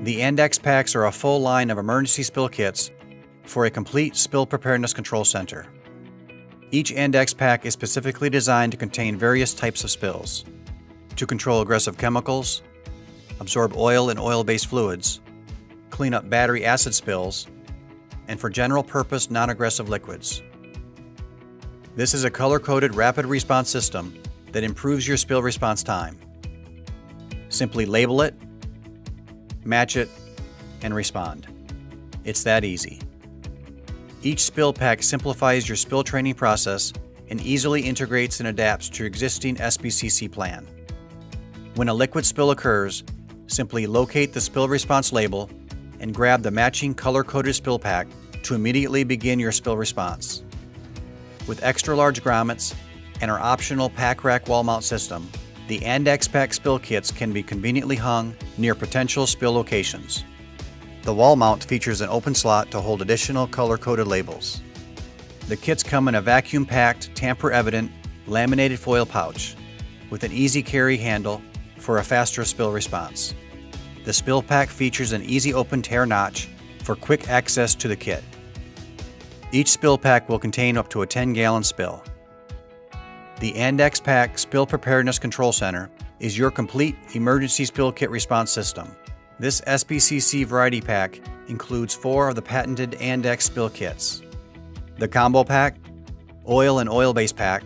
The Andax Pacs are a full line of emergency spill kits for a complete Spill Preparedness Control Center. Each Andax Pac is specifically designed to contain various types of spills, to control aggressive chemicals, absorb oil and oil-based fluids, clean up battery acid spills, and for general-purpose non-aggressive liquids. This is a color-coded rapid response system that improves your spill response time. Simply label it, match it, and respond. It's that easy. Each Spill Pac simplifies your spill training process and easily integrates and adapts to your existing SPCC plan. When a liquid spill occurs, simply locate the spill response label and grab the matching color-coded Spill Pac to immediately begin your spill response. With extra large grommets and our optional Pac Rac Wall-mount system, the Andax Pac spill kits can be conveniently hung near potential spill locations. The wall mount features an open slot to hold additional color-coded labels. The kits come in a vacuum-packed, tamper-evident, laminated foil pouch with an easy carry handle for a faster spill response. The Spill Pac features an easy open tear notch for quick access to the kit. Each Spill Pac will contain up to a 10-gallon spill. The Andax Pac Spill Preparedness Control Center is your complete emergency spill kit response system. This SPCC variety pack includes 4 of the patented Andax spill kits: the Combo Pack, Oil and Oil-based Pack,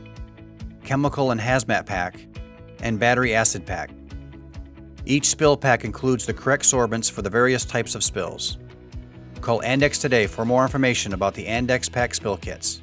Chemical and Hazmat Pack, and Battery Acid Pack. Each Spill Pac includes the correct sorbents for the various types of spills. Call Andax today for more information about the Andax Pac spill kits.